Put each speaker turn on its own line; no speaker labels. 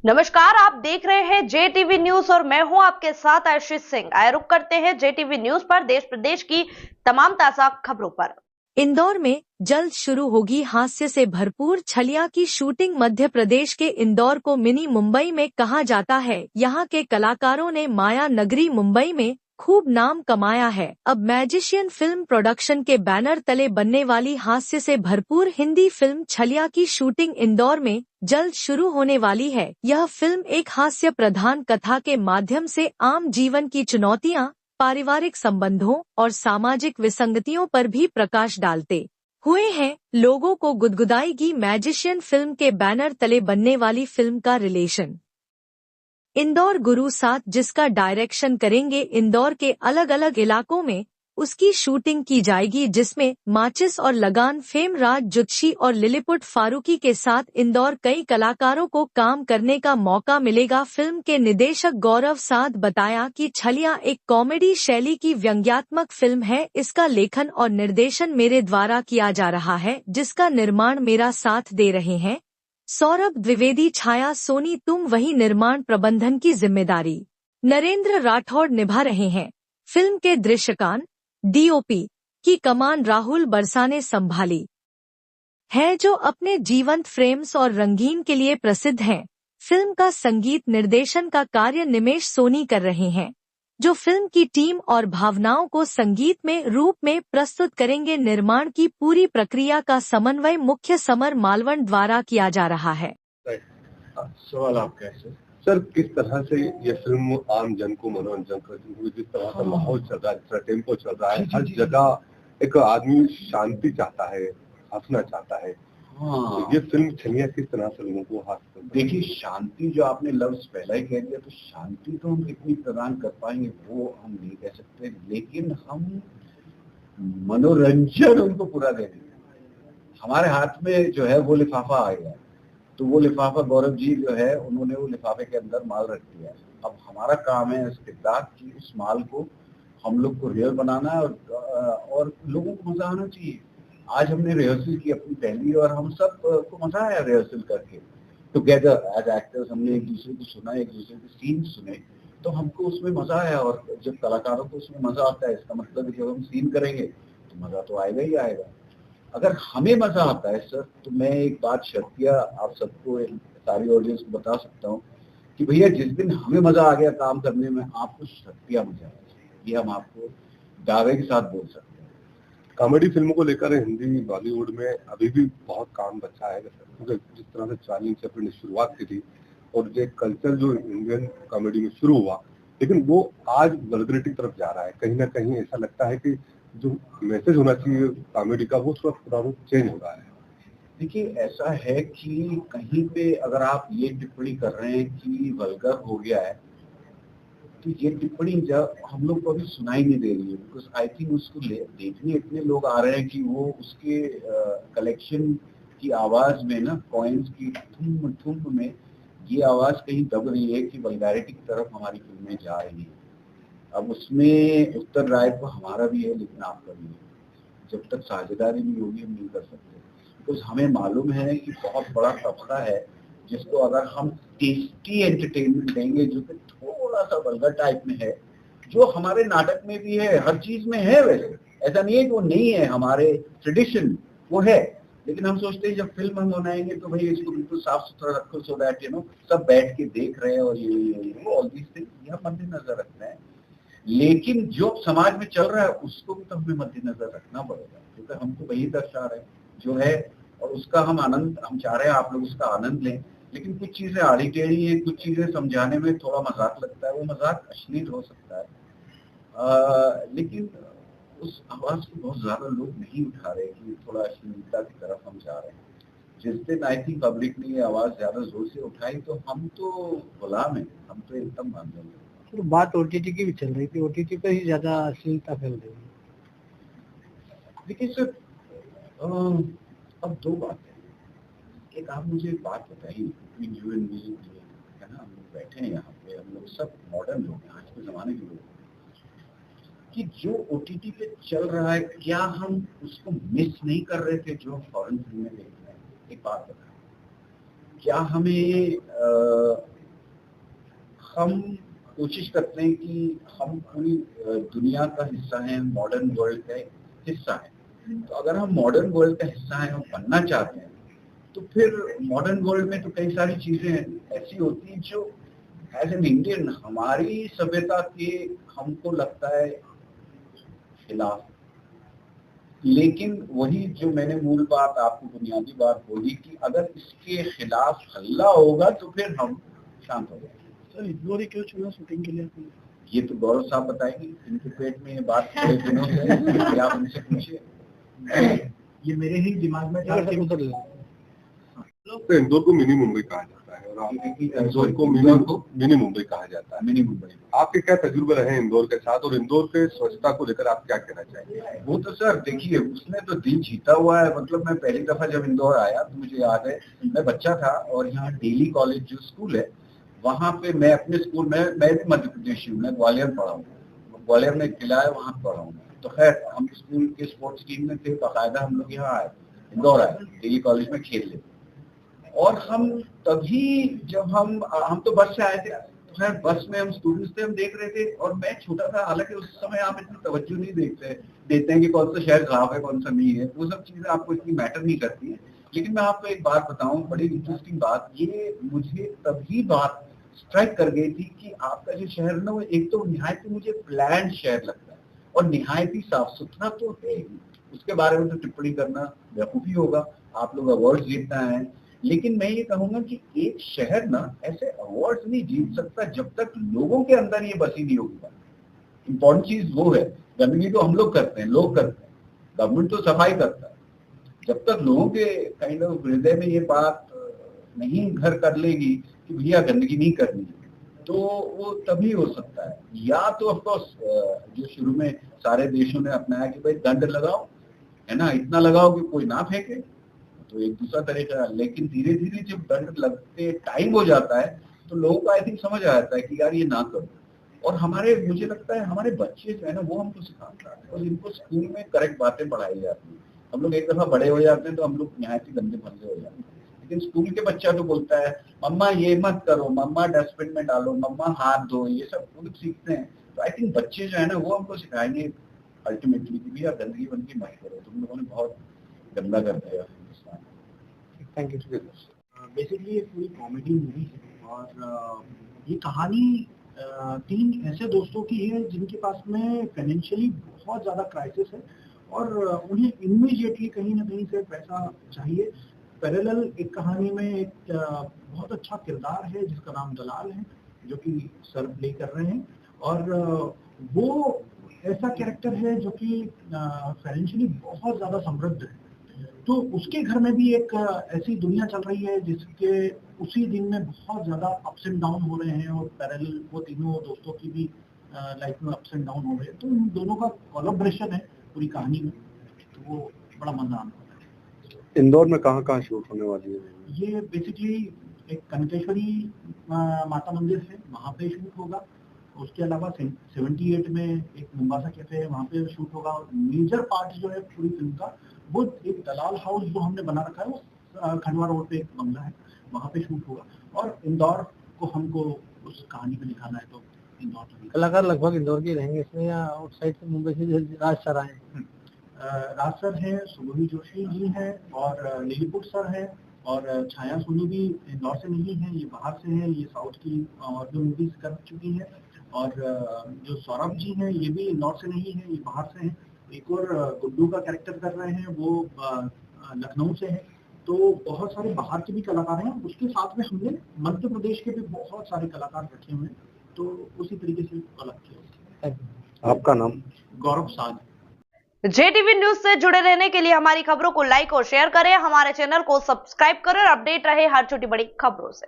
नमस्कार, आप देख रहे हैं जेटीवी न्यूज और मैं हूं आपके साथ आशीष सिंह। आइए रुक करते हैं जेटीवी न्यूज पर देश प्रदेश की तमाम ताजा खबरों पर।
इंदौर में जल्द शुरू होगी हास्य से भरपूर छलिया की शूटिंग। मध्य प्रदेश के इंदौर को मिनी मुंबई में कहा जाता है। यहाँ के कलाकारों ने माया नगरी मुंबई में खूब नाम कमाया है। अब मैजिशियन फिल्म प्रोडक्शन के बैनर तले बनने वाली हास्य से भरपूर हिंदी फिल्म छलिया की शूटिंग इंदौर में जल्द शुरू होने वाली है। यह फिल्म एक हास्य प्रधान कथा के माध्यम से आम जीवन की चुनौतियां, पारिवारिक संबंधों और सामाजिक विसंगतियों पर भी प्रकाश डालते हुए हैं। लोगों को गुदगुदाएगी मैजिशियन फिल्म के बैनर तले बनने वाली फिल्म का रिलेशन। इंदौर गुरु साथ जिसका डायरेक्शन करेंगे। इंदौर के अलग अलग इलाकों में उसकी शूटिंग की जाएगी, जिसमें माचिस और लगान फेम राज जुत्शी और लिलीपुट फारूकी के साथ इंदौर कई कलाकारों को काम करने का मौका मिलेगा। फिल्म के निदेशक गौरव साध बताया कि छलिया एक कॉमेडी शैली की व्यंग्यात्मक फिल्म है। इसका लेखन और निर्देशन मेरे द्वारा किया जा रहा है, जिसका निर्माण मेरा साथ दे रहे हैं सौरभ द्विवेदी, छाया सोनी, तुम वही निर्माण प्रबंधन की जिम्मेदारी नरेंद्र राठौड़ निभा रहे हैं। फिल्म के दृश्यकान डीओपी की कमान राहुल बरसा ने संभाली है, जो अपने जीवंत फ्रेम्स और रंगीन के लिए प्रसिद्ध हैं। फिल्म का संगीत निर्देशन का कार्य निमेश सोनी कर रहे हैं, जो फिल्म की टीम और भावनाओं को संगीत में रूप में प्रस्तुत करेंगे। निर्माण की पूरी प्रक्रिया का समन्वय मुख्य समर मालवण द्वारा किया जा रहा है।
सवाल आपका है सर, किस तरह से ये फिल्म आम जन को मनोरंजन करती हुई, जिस तरह का माहौल चल रहा है, जिस तरह टेम्पो चल रहा है, हर जगह एक आदमी शांति चाहता है, हंसना चाहता है। तो ये फिल्म छलिया किस तरह से लोगों को हाथ
देखिए, शांति जो आपने लफ्ज पहला ही कह दिया, तो शांति तो हम कितनी प्रदान कर पाएंगे वो हम नहीं कह सकते, लेकिन हम मनोरंजन उनको पूरा दे देंगे। हमारे हाथ में जो है वो लिफाफा आ गया, तो वो लिफाफा गौरव जी जो है उन्होंने वो लिफाफे के अंदर माल रख दिया है। अब हमारा काम है इस किरदार की उस माल को हम लोग को रियल बनाना है और लोगों को मजा आना चाहिए। आज हमने रिहर्सल की अपनी पहली, और हम सब को मजा आया रिहर्सल करके टुगेदर एज एक्टर्स। हमने एक दूसरे को सुना, एक दूसरे के सीन सुने, तो हमको उसमें मजा आया। और जब कलाकारों को उसमें मजा आता है, इसका मतलब जब हम सीन करेंगे तो मजा तो आएगा ही आएगा। अगर हमें मजा आता है सर, तो मैं एक बात शर्तिया आप सबको, सारी ऑडियंस को बता सकता हूँ कि भैया जिस दिन हमें मजा आ गया काम करने में, आपको शर्तिया मजा आएगा, ये हम आपको दावे के साथ बोल सकते हैं।
कॉमेडी फिल्मों को लेकर हिंदी बॉलीवुड में अभी भी बहुत काम बचा है, क्योंकि जिस तरह से चार्ली चैपलिन ने शुरुआत की थी और जो कल्चर जो इंडियन कॉमेडी में शुरू हुआ, लेकिन वो आज वल्गैरिटी की तरफ जा रहा है। कहीं ना कहीं ऐसा लगता है कि जो मैसेज होना चाहिए कॉमेडी का, वो थोड़ा पूरा रूप चेंज हो रहा है।
देखिए, ऐसा है कि कहीं पे अगर आप ये टिप्पणी कर रहे हैं कि वल्गर हो गया है, तो ये टिप्पणी जब हम लोग को अभी सुनाई नहीं दे रही है, बिकॉज आई थिंक उसको देखने इतने लोग आ रहे हैं कि वो उसके कलेक्शन की आवाज में ना, कॉइन्स की थुम थुम में ये आवाज कहीं दब रही है कि वल्गैरिटी की तरफ हमारी फिल्में जा रही है। अब उसमें उत्तरदायित्व तो हमारा भी है, लेकिन आपका भी है। जब तक साझेदारी नहीं होगी हम नहीं कर सकते, बिकॉज हमें मालूम है कि बहुत बड़ा तबका है जिसको अगर हम टेस्टी एंटरटेनमेंट देंगे, जो कि थोड़ा सा वल्गर टाइप में है, जो हमारे नाटक में भी है, हर चीज में है। वैसे ऐसा नहीं है कि वो नहीं है, हमारे ट्रेडिशन वो है, लेकिन हम सोचते हैं जब फिल्म हम बनाएंगे तो भाई इसको बिल्कुल साफ सुथरा रखो, सो दैट सब बैठ के देख रहे हैं और ये ऑल दीज थिंग्स यह मद्देनजर रखना है। लेकिन जो समाज में चल रहा है उसको भी तो हमें मद्देनजर रखना पड़ेगा, क्योंकि हम तो वही दर्शा रहे हैं जो है, और उसका हम आनंद हम चाह रहे हैं आप लोग उसका आनंद लें। लेकिन कुछ चीजें आड़ी टेढ़ी है, कुछ चीजें समझाने में थोड़ा मजाक लगता है, वो मजाक अश्लील हो सकता है, लेकिन उस आवाज को बहुत ज्यादा लोग नहीं उठा रहे कि थोड़ा अश्लीलता की तरफ हम जा रहे हैं। जिस दिन आई थिंक पब्लिक ने ये आवाज ज्यादा जोर से उठाई तो हम तो गुलाम है, हम तो एकदम मान जाएंगे।
तो बात ओटीटी की भी चल रही थी, ओटीटी पर ही ज्यादा अश्लीलता फैल रही है।
देखिए सर, अब दो बातें हैं। एक आप मुझे एक बात बताइए, यू एंड मी है ना, हम लोग बैठे हैं यहाँ पे, हम लोग सब मॉडर्न लोग हैं, आज के जमाने के लोग, कि जो ओटीटी पे चल रहा है क्या हम उसको मिस नहीं कर रहे थे जो फॉरेन फिल्में देख रहे हैं? एक बात बताएं, क्या हमें हम कोशिश करते हैं कि हम पूरी दुनिया का हिस्सा हैं, मॉडर्न वर्ल्ड का हिस्सा है। तो अगर हम मॉडर्न वर्ल्ड का हिस्सा हैं और बनना चाहते हैं तो फिर मॉडर्न वर्ल्ड में तो कई सारी चीजें ऐसी होती हैं जो एज एन इंडियन हमारी सभ्यता के हमको लगता है खिलाफ। लेकिन वही जो मैंने मूल बात आपको बुनियादी बात बोली कि अगर इसके खिलाफ हल्ला होगा तो फिर हम शांत हो जाएंगे।
सर इंदौर ही क्यों चुना शूटिंग के लिए?
ये तो गौरव साहब बताएंगे, इनके पेट में ये बात थोड़े दिनों से है, आप उनसे पूछिए।
ये मेरे ही दिमाग में था कि
तो इंदौर को मिनी मुंबई कहा जाता है और इंदौर को मिनी मुंबई कहा जाता है।
मिनी मुंबई।
आपके क्या तजुर्बे रहे इंदौर के साथ और इंदौर के स्वच्छता को लेकर आप क्या कहना चाहेंगे?
वो तो सर देखिए उसने तो दिल जीता हुआ है। मतलब मैं पहली दफा जब इंदौर आया तो मुझे याद है मैं बच्चा था और यहाँ डेली कॉलेज जो स्कूल है वहाँ पे मैं अपने स्कूल में, मैं भी मध्य प्रदेश हूँ, मैं ग्वालियर पढ़ा हूँ, ग्वालियर में किला है वहाँ पढ़ा हूँ। तो खैर हम स्कूल के स्पोर्ट्स टीम में थे, बाकायदा हम लोग यहाँ आए, इंदौर आए, डेली कॉलेज में खेल ले। और हम तभी जब हम तो बस से आए थे, तो खैर बस में हम स्टूडेंट्स थे, हम देख रहे थे और मैं छोटा था, हालांकि उस समय आप इतनी तवज्जो नहीं देते हैं कि कौन सा शहर खराब है कौन सा नहीं है, वो सब चीजें आपको इतनी मैटर नहीं करती है। लेकिन मैं आपको एक बात बताऊं, बड़ी इंटरेस्टिंग बात, ये मुझे तभी बात स्ट्राइक कर गई थी कि आपका जो शहर ना वो एक तो निहायत ही मुझे प्लान शहर लगता है और निहायत ही साफ सुथरा तो है ही। उसके बारे में तो टिप्पणी करना बेवकूफी होगा, आप लोग अवार्ड जीतना है। लेकिन मैं ये कहूंगा कि एक शहर ना ऐसे अवार्ड नहीं जीत सकता जब तक लोगों के अंदर ये बसी नहीं होगी। इम्पोर्टेंट चीज वो है, गंदगी तो हम लोग करते हैं, लोग करते हैं, गवर्नमेंट तो सफाई करता है। जब तक लोगों के काइंड ऑफ हृदय में ये बात नहीं घर कर लेगी कि भैया गंदगी नहीं करनी है, तो वो तभी हो सकता है। या तो ऑफकोर्स जो शुरू में सारे देशों ने अपनाया कि भाई दंड लगाओ, है ना, इतना लगाओ कि कोई ना फेंके, तो एक दूसरा तरीका। लेकिन धीरे धीरे जब दंड लगते टाइम हो जाता है तो लोगों को आई थिंक समझ आ जाता है कि यार ये ना करो। और हमारे, मुझे लगता है हमारे बच्चे जो है ना वो हमको सिखाते हैं और इनको स्कूल में करेक्ट बातें पढ़ाई जाती हैं। हम लोग एक दफा बड़े हो जाते हैं तो हम लोग यहाँ से गंदे भंदे हो जाते हैं, लेकिन स्कूल के बच्चा तो बोलता है मम्मा ये मत करो, मम्मा डस्टबिन में डालो, मम्मा हाथ धो, ये सब वो लोग सीखते हैं। तो आई थिंक बच्चे जो है ना वो हमको सिखाएंगे अल्टीमेटली कि भैया गंदगी वंदगी मत करो, तुम लोगों ने बहुत गंदा कर दिया हिंदुस्तान।
Thank you. बेसिकली ये पूरी कॉमेडी मूवी है और ये कहानी 3 ऐसे दोस्तों की है जिनके पास में फाइनेंशियली बहुत ज़्यादा क्राइसिस है और उन्हें इमीडिएटली कहीं ना कहीं से पैसा चाहिए। पैरेलल एक कहानी में एक बहुत अच्छा किरदार है जिसका नाम दलाल है, जो कि सर प्ले कर रहे हैं और वो ऐसा कैरेक्टर है जो कि फाइनेंशियली बहुत ज़्यादा समृद्ध है। तो उसके घर में भी एक ऐसी दुनिया चल रही है जिसके उसी दिन में बहुत ज़्यादा अप्स एंड डाउन हो रहे हैं और पैरेलल वो तीनों दोस्तों की भी लाइफ में अप्स एंड डाउन हो रहे हैं। तो इन दोनों का कोलैबोरेशन है पूरी कहानी में, तो वो बड़ा मजा आता है।
इंदौर में कहाँ शूट होने वाली है? ये
बेसिकली एक कनकेश्वरी माता मंदिर है, वहाँ पे शूट होगा। उसके अलावा 78 में एक मुंबासा कैफे है, वहाँ पे शूट होगा। और मेजर पार्ट जो है पूरी फिल्म का वो एक दलाल हाउस जो हमने बना रखा है, वो खंडवा रोड पे एक बंगला है, वहाँ पे शूट होगा। और इंदौर को हमको उस कहानी में दिखाना है तो इंदौर।
कलाकार लगभग इंदौर के रहेंगे इसमें या आउटसाइड से मुंबई से राज सर आए?
राज सर हैं, सुगोही जोशी जी हैं और लीलीपुट सर हैं और छाया सोनी भी इंदौर से नहीं है, ये बाहर से हैं, ये साउथ की और जो मूवीज कर चुकी हैं। और जो सौरभ जी हैं ये भी इंदौर से नहीं है, ये बाहर से हैं। एक और गुड्डू का कैरेक्टर कर रहे हैं, वो लखनऊ से है। तो बहुत सारे बाहर के भी कलाकार हैं। उसके साथ में हमने मध्य प्रदेश के भी बहुत सारे कलाकार रखे हुए हैं, तो उसी तरीके से अलग किया।
आपका नाम?
गौरव साध।
JTV न्यूज से जुड़े रहने के लिए हमारी खबरों को लाइक और शेयर करें, हमारे चैनल को सब्सक्राइब करें और अपडेट रहे हर छोटी बड़ी खबरों से।